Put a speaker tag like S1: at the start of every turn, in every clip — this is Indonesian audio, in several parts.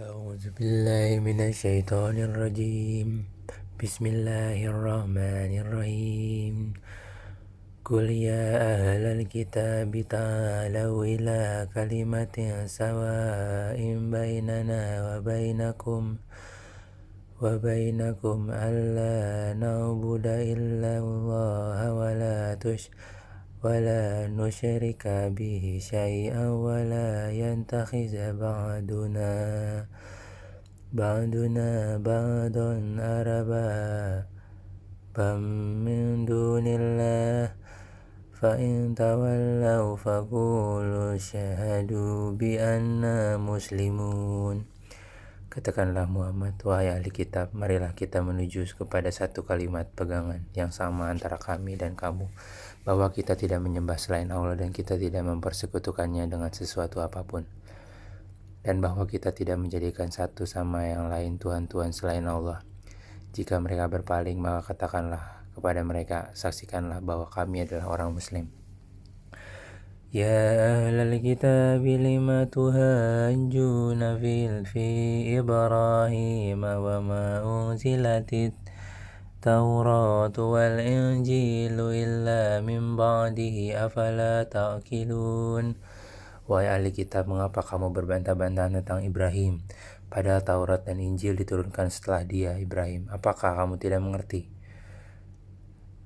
S1: أعوذ بالله من الشيطان الرجيم بسم الله الرحمن الرحيم قل يا أهل الكتاب تعالوا إلى كلمة سواء بيننا وبينكم ألا نعبد إلا الله ولا نشرك به شيئا ولا يتخذ بعضنا بعضا أربابا من دون الله فإن تولوا فقولوا اشهدوا بأننا مسلمون. Katakanlah Muhammad, wahai ahli kitab, marilah kita menuju kepada satu kalimat pegangan yang sama antara kami dan kamu, bahwa kita tidak menyembah selain Allah dan kita tidak mempersekutukannya dengan sesuatu apapun, dan bahwa kita tidak menjadikan satu sama yang lain Tuhan-Tuhan selain Allah. Jika mereka berpaling, maka katakanlah kepada mereka, saksikanlah bahwa kami adalah orang Muslim. Ya ahlal kitab lima tuhajjuna fi Ibrahim wa ma unzilatit Tauratu wal Injilu illa min ba'dihi afala ta'qilun. Wahai ahli kitab, mengapa kamu berbantah-bantahan tentang Ibrahim, padahal Taurat dan Injil diturunkan setelah dia, Ibrahim? Apakah kamu tidak mengerti?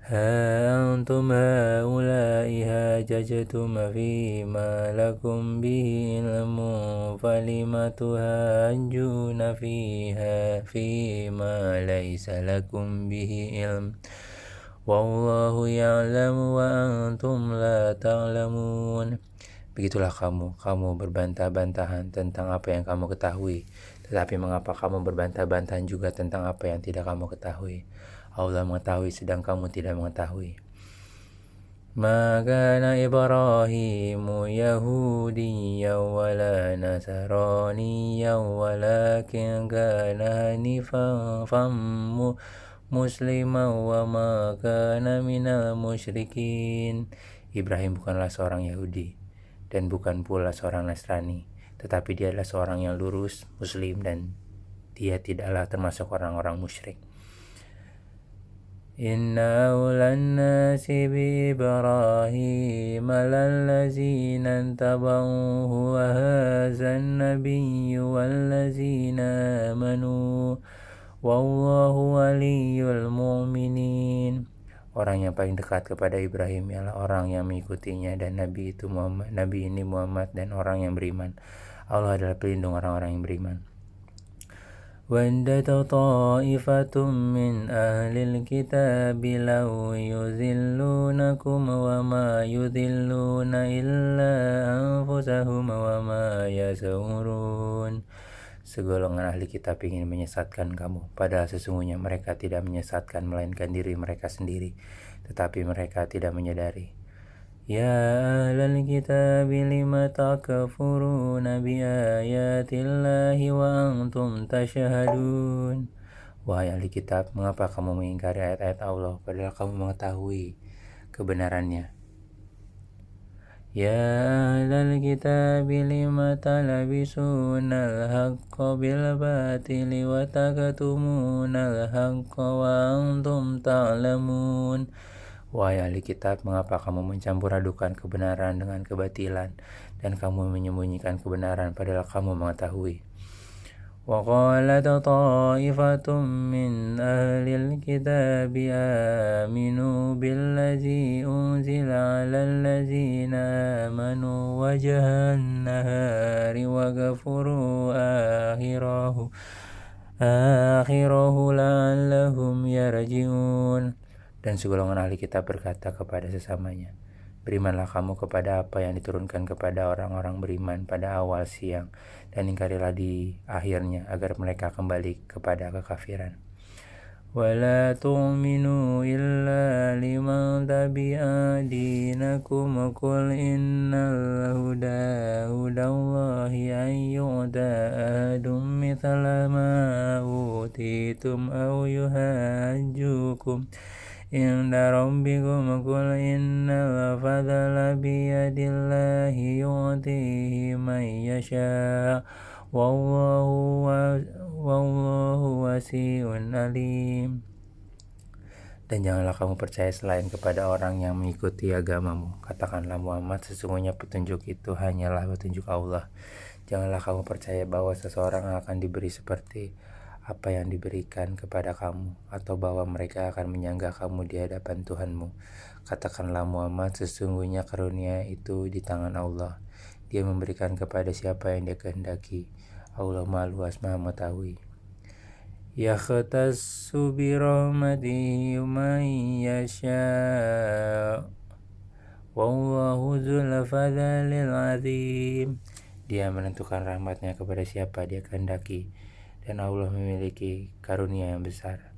S1: Ha antum haula'i hajajtum fima lakum bihi ilmu falima tuhajjuna fiha fima laysa lakum bihi ilm wallahu ya'lamu wa antum la ta'lamun. Begitulah kamu berbantah-bantahan tentang apa yang kamu ketahui, tetapi mengapa kamu berbantah-bantahan juga tentang apa yang tidak kamu ketahui? Allah mengetahui sedang kamu tidak mengetahui. Maka Ibrahimu Yahudiyyan wala Nasraniyyan walakin kana hanifan musliman wa ma kana minal musyrikin. Ibrahim bukanlah seorang Yahudi dan bukan pula seorang Nasrani, tetapi dia adalah seorang yang lurus, Muslim, dan dia tidaklah termasuk orang-orang musyrik. Inna awlan nasi bi Ibrahim lallazina tabauhu wa hazan nabiyyu wallazina amanu wallahu waliyul mu'minin. Orang yang paling dekat kepada Ibrahim ialah orang yang mengikutinya, dan Nabi ini Muhammad, dan orang yang beriman. Allah adalah pelindung orang-orang yang beriman. وَدَّتْ طَائِفَةٌ مِّنْ أَهْلِ الْكِتَابِ لَوْ يُضِلُّونَكُمْ وَمَا يُضِلُّونَ إِلَّا أَنفُسَهُمْ وَمَا يَشْعُرُونَ. Segolongan ahli kitab ingin menyesatkan kamu, padahal sesungguhnya mereka tidak menyesatkan melainkan diri mereka sendiri, tetapi mereka tidak menyadari. Ya ahlal kitab lima takfuruna bi ayatillahi wa antum tashhadun. Wahai ahli kitab, mengapa kamu mengingkari ayat-ayat Allah padahal kamu mengetahui kebenarannya? Ya ahlal kitab lima talbisunal haqqa bil batili wa taktumunal haqqa wa antum ta'lamun. Wahai ahli kitab, mengapa kamu mencampur adukan kebenaran dengan kebatilan, dan kamu menyembunyikan kebenaran padahal kamu mengetahui. Wa qalat ta'ifatun min ahlil kitabi aminu billazi unzila 'alal ladzina amanu wajhan nahari wa ghafuru akhirahu la'allahum yarji'un. Dan segolongan ahli kitab berkata kepada sesamanya, berimanlah kamu kepada apa yang diturunkan kepada orang-orang beriman pada awal siang, dan ingkarilah di akhirnya agar mereka kembali kepada kekafiran. وَلَا تُؤْمِنُوا إِلَّا لِمَنْ تَبِعَ دِينَكُمْ قُلْ إِنَّ الْهُدَى هُدَى اللَّهِ أَنْ يُؤْتَى أَحَدٌ مِثْلَ مَا أُوتِيتُمْ أَوْ يُحَاجُّوكُمْ عند ربكم قل إن الفضل بيد الله يؤتيه من يشاء والله wallahu wasi'un alim. Dan janganlah kamu percaya selain kepada orang yang mengikuti agamamu. Katakanlah Muhammad, sesungguhnya petunjuk itu hanyalah petunjuk Allah. Janganlah kamu percaya bahwa seseorang akan diberi seperti apa yang diberikan kepada kamu, atau bahwa mereka akan menyanggah kamu di hadapan Tuhanmu. Katakanlah Muhammad, sesungguhnya karunia itu di tangan Allah. Dia memberikan kepada siapa yang dia kehendaki. Allah Maha Luas, Maha Mengetahui. Yakhtassu bi rahmatihi man yasha' wallahu dzul fadlil azim. Dia menentukan rahmatnya kepada siapa dia kehendaki, dan Allah memiliki karunia yang besar.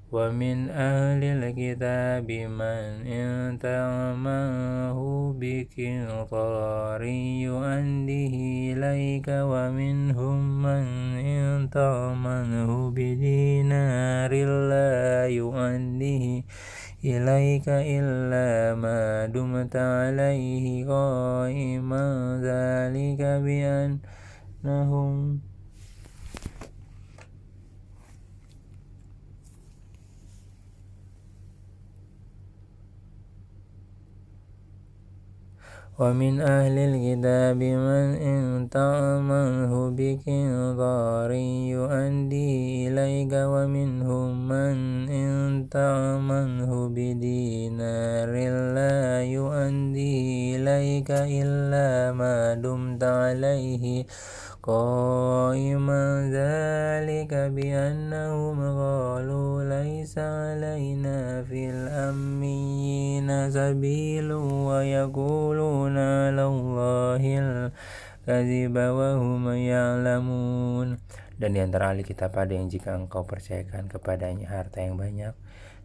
S1: Wa min ahlil kitabi man in ta'amahu bi qintarin yu'addihi ilaika wa minhum man in ta'amahu bi dinarin la yu'addihi ilaika illa ma dumta alaihi qa'iman dzalika bi annahum wa min ahlil kitabi man in ta'amanhu bi qintarin yu'addihi ilaika wa minhum man in ta'amanhu bi dinarin la yu'addihi ilaika illa ma dumta alaihi qa'iman dzalika bi annahum qalu laisa alaina fil ammiyina sabilun wa yaquluna lallahil kadziba wa hum ya'lamun. Dan di antara ahli kitab ada yang jika engkau percayakan kepadanya harta yang banyak,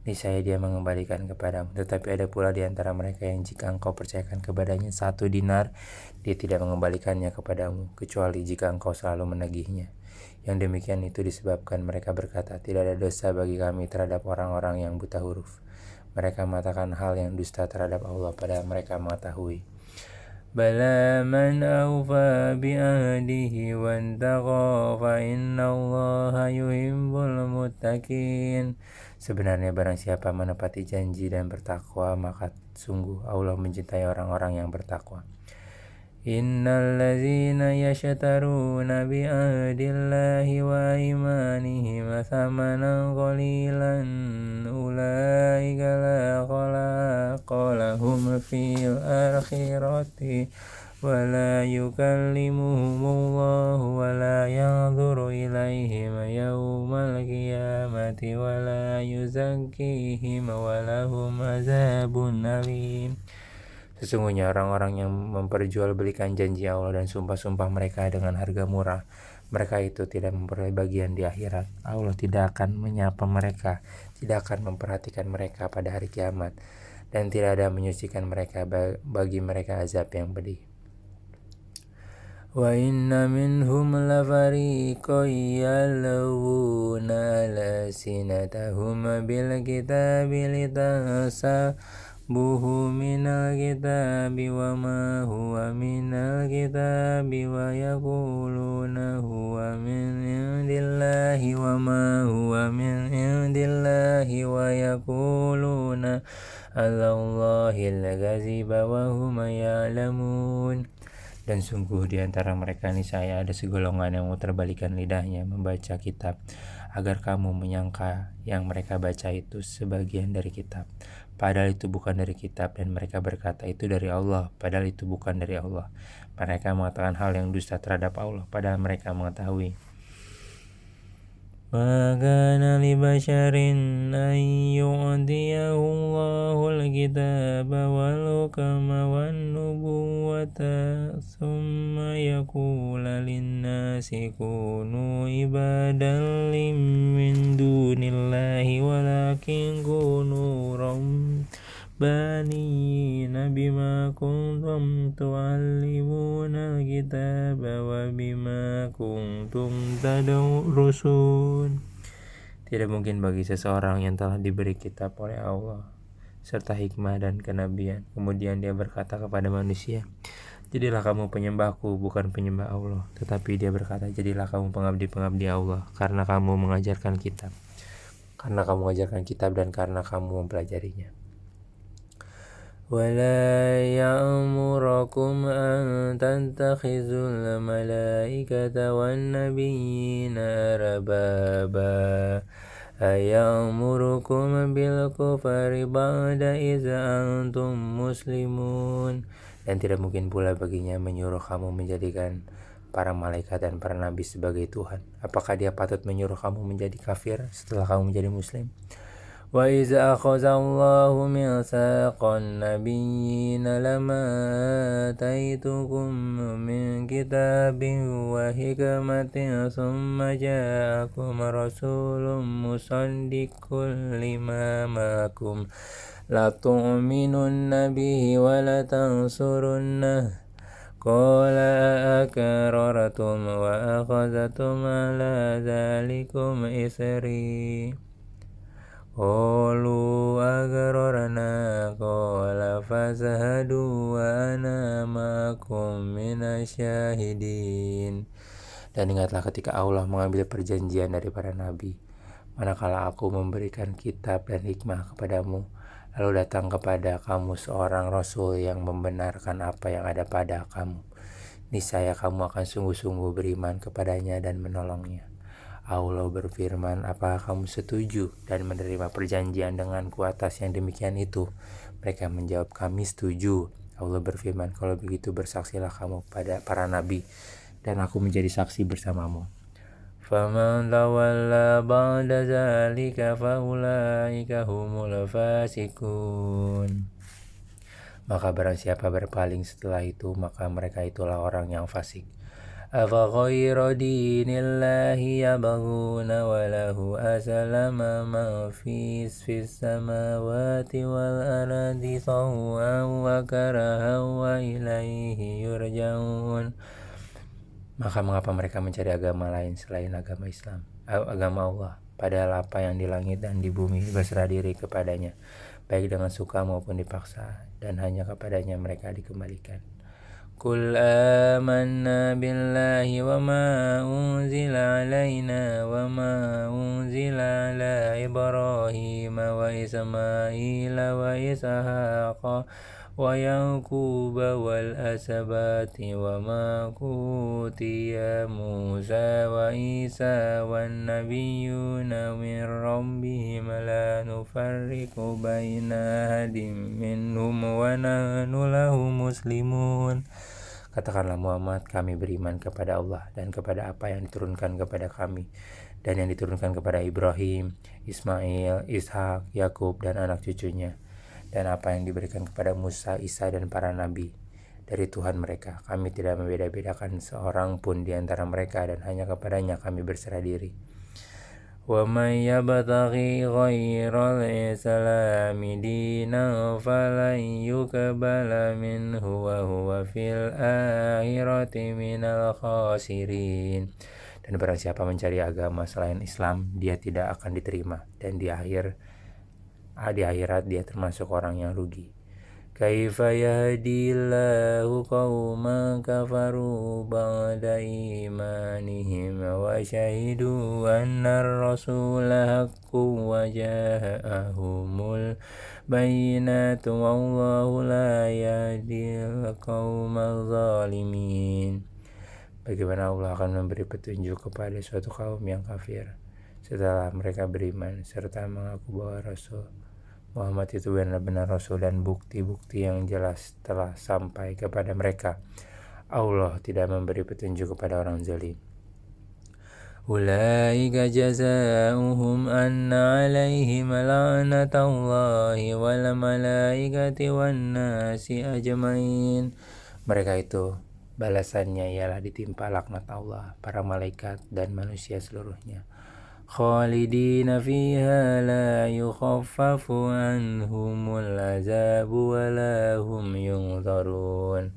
S1: niscaya dia mengembalikan kepadamu. Tetapi ada pula di antara mereka yang jika engkau percayakan kepadanya 1 dinar, dia tidak mengembalikannya kepadamu, kecuali jika engkau selalu menagihnya. Yang demikian itu disebabkan mereka berkata, tidak ada dosa bagi kami terhadap orang-orang yang buta huruf. Mereka mengatakan hal yang dusta terhadap Allah, padahal mereka mengetahui. Bala man awfa bi'ahdihi wantaqa fa innallaha yuhibbul muttaqin. Sebenarnya barang siapa menepati janji dan bertakwa, maka sungguh Allah mencintai orang-orang yang bertakwa. Innal ladzina yashtaruna bi ahdillahi wa imanihim thamanan qalilan ulaika la khalaqa lahum fil akhirati wa la yukallimuhumullahu wa la yanzuru ilaihim yawmal qiyamati wa la yuzakkihim wa lahum azabun alim. Sesungguhnya orang-orang yang memperjualbelikan janji Allah dan sumpah-sumpah mereka dengan harga murah, mereka itu tidak memperoleh bagian di akhirat. Allah tidak akan menyapa mereka, tidak akan memperhatikan mereka pada hari kiamat, dan tidak ada menyucikan mereka bagi mereka azab yang pedih. Wa inna minhum lafariqan yalwuna alsinatahum bil kitabi litahsa buhu minal kitabi wa ma huwa minal kitabi wa yaquluna huwa min indillahi wa ma huwa min indillahi wa yaquluna alallahil kadziba wa hum ya'lamun. Dan sungguh di antara mereka niscaya ada segolongan yang memutarbalikkan lidahnya membaca kitab, agar kamu menyangka yang mereka baca itu sebagian dari kitab, padahal itu bukan dari kitab, dan mereka berkata itu dari Allah, padahal itu bukan dari Allah. Mereka mengatakan hal yang dusta terhadap Allah, padahal mereka mengetahui. Ma kana li basharin an yu'tiyahu Allahul kitaba wal hukma wan nubuwata thumma yaqula lin-nasi kunu ibadan min dunillahi walakin kunu rabbaniyina bima kuntum tu'allimuna al-kitaba wa bima kuntum tadrusun. Tidak mungkin bagi seseorang yang telah diberi kitab oleh Allah serta hikmah dan kenabian, kemudian dia berkata kepada manusia, Jadilah kamu penyembahku, bukan penyembah Allah. Tetapi dia berkata, jadilah kamu pengabdi-pengabdi Allah, karena kamu mengajarkan kitab. Karena kamu mengajarkan kitab dan karena kamu mempelajarinya. ولا يأمركم أن تتخذوا الملائكة والنبيين أربابا أيأمركم بالكفر بعد إذ أنتم مسلمون. Dan tidak mungkin pula baginya menyuruh kamu menjadikan para malaikat dan para nabi sebagai Tuhan. Apakah dia patut menyuruh kamu menjadi kafir setelah kamu menjadi muslim? وَإِذْ أَخَذَ اللَّهُ مِيثَاقَ النَّبِيِّينَ لَمَا آتَيْتُكُم مِّن كِتَابٍ وَحِكْمَةٍ ثُمَّ جَاءَكُمْ رَسُولٌ مُّصَدِّقٌ لِّمَا مَعَكُمْ لَتُؤْمِنُنَّ بِهِ وَلَتَنصُرُنَّهُ قَالَ أَأَقْرَرْتُمْ وَأَخَذْتُمْ عَلَىٰ ذَٰلِكُمْ إِصْرِي قَالُوا أَقْرَرْنَا قَالَ فَاشْهَدُوا وَأَنَا مَعَكُمْ مِنَ الشَّاهِدِينَ. Dan ingatlah ketika Allah mengambil perjanjian dari para nabi, manakala aku memberikan kitab dan hikmah kepadamu, lalu datang kepada kamu seorang rasul yang membenarkan apa yang ada pada kamu. Niscaya kamu akan sungguh-sungguh beriman kepadanya dan menolongnya. Allah berfirman, apakah kamu setuju dan menerima perjanjian denganku atas yang demikian itu? Mereka menjawab, kami setuju. Allah berfirman, kalau begitu bersaksilah kamu pada para nabi, dan aku menjadi saksi bersamamu. فَمَنْ تَوَلَّى بَعْدَ ذَلِكَ فَأُولَٰئِكَ هُمُ الْفَاسِقُونَ. Maka barang siapa berpaling setelah itu, maka mereka itulah orang yang fasik. أَفَغَيْرَ دِينِ اللَّهِ يَبْغُونَ وَلَهُ أَسْلَمَ مَن فِي السَّمَاوَاتِ وَالْأَرْضِ طَوْعًا وَكَرْهًا وَإِلَيْهِ يُرْجَعُونَ. Maka mengapa mereka mencari agama lain selain agama Islam, agama Allah, padahal apa yang di langit dan di bumi berserah diri kepadanya, baik dengan suka maupun dipaksa, dan hanya kepadanya mereka dikembalikan. قُلْ آمَنَّا بِاللَّهِ وَمَا أُنزِلَ عَلَيْنَا وَمَا أُنزِلَ عَلَى إِبْرَاهِيمَ وَإِسْمَاعِيلَ وَإِسْحَاقَ وَيَعْقُوبَ وَالْأَسْبَاطِ وَمَا أُوتِيَ مُوسَى وَعِيسَى وَالنَّبِيُّونَ مِن رَّبِّهِمْ لَا نُفَرِّقُ بَيْنَ أَحَدٍ مِّنْهُمْ وَنَحْنُ لَهُ مُسْلِمُونَ. Katakanlah Muhammad, kami beriman kepada Allah dan kepada apa yang diturunkan kepada kami dan yang diturunkan kepada Ibrahim, Ismail, Ishak, Yakub dan anak cucunya, dan apa yang diberikan kepada Musa, Isa dan para nabi dari Tuhan mereka. Kami tidak membeda-bedakan seorang pun di antara mereka dan hanya kepadanya kami berserah diri. وَمَنْ يَبْتَغِي غَيْرَ الْإِسْلَامِ دِينًا فَلَنْ يُقْبَلَ مِنْهُ وَهُوَ فِي الْآخِرَةِ مِنَ الْخَاسِرِينَ. Dan barang siapa mencari agama selain Islam, dia tidak akan diterima, dan di akhirat dia termasuk orang yang rugi. كيف يهدي الله قوما كفروا بعد إيمانهم وشهدوا أن الرسول حق وجاءهم البينات والله لا يهدي القوم الظالمين. Bagaimana Allah akan memberi petunjuk kepada suatu kaum yang kafir setelah mereka beriman serta mengaku bahwa Rasul Muhammad itu benar-benar Rasul dan bukti-bukti yang jelas telah sampai kepada mereka. Allah tidak memberi petunjuk kepada orang zalim. Ulaika jazaohum anna alaihim la'natullahi wal malaikati wan nasi ajmain. Mereka itu balasannya ialah ditimpa laknat Allah, para malaikat dan manusia seluruhnya. Khalidina fiha la yukhaffafu anhumul azabu wa la hum yunzarun.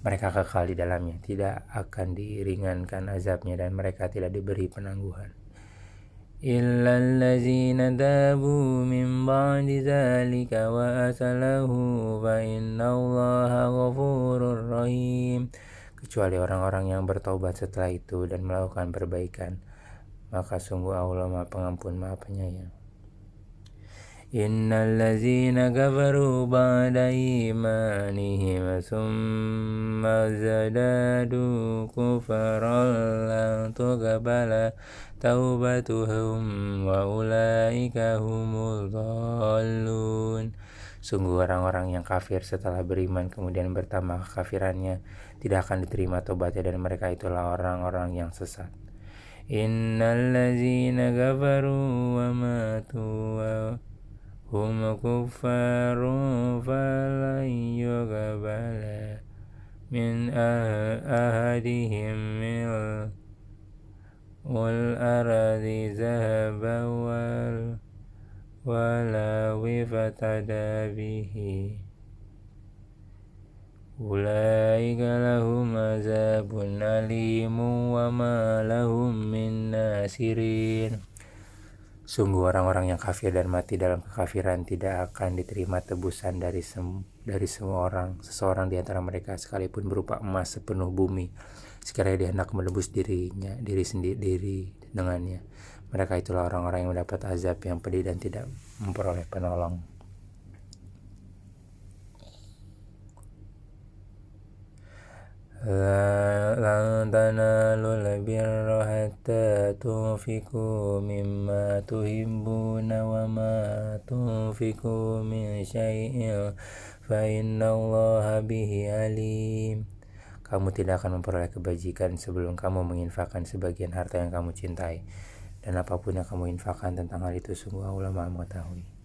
S1: Mereka kekal di dalamnya, tidak akan diringankan azabnya dan mereka tidak diberi penangguhan. إلا الذين تابوا من بعد ذلك وأصلحوا فإن الله غفور رحيم. Kecuali orang-orang yang bertobat setelah itu dan melakukan perbaikan, maka sungguh Allah Maha Pengampun, Maha Penyayang. Innal ladzina kafaru ba'da imanihim summa zadadu kufran lan tuqbala taubatuhum wa ulaika humul dhallun. Sungguh orang-orang yang kafir setelah beriman kemudian bertambah kekafirannya, tidak akan diterima tobatnya, dan mereka itulah orang-orang yang sesat. Innal ladzina kafaru wa matu wa hum kuffarun falan yuqbala min ahadihim wal aradi zahaban wala wifatada bihi ulaika lahum azabun alimun wa ma lahum min nasirin. Sungguh orang-orang yang kafir dan mati dalam kekafiran tidak akan diterima tebusan dari seseorang di antara mereka, sekalipun berupa emas sepenuh bumi, sekiranya dia hendak menebus diri sendiri dengannya. Mereka itulah orang-orang yang mendapat azab yang pedih dan tidak memperoleh penolong. Lan tanalul birra hatta tunfiqu mimma tuhibbuna wa ma tunfiqu min syai'in fa innallaha bihi alim. Kamu tidak akan memperoleh kebajikan sebelum kamu menginfakkan sebagian harta yang kamu cintai, dan apapun yang kamu infakkan tentang hal itu sungguh Allah Maha mengetahui.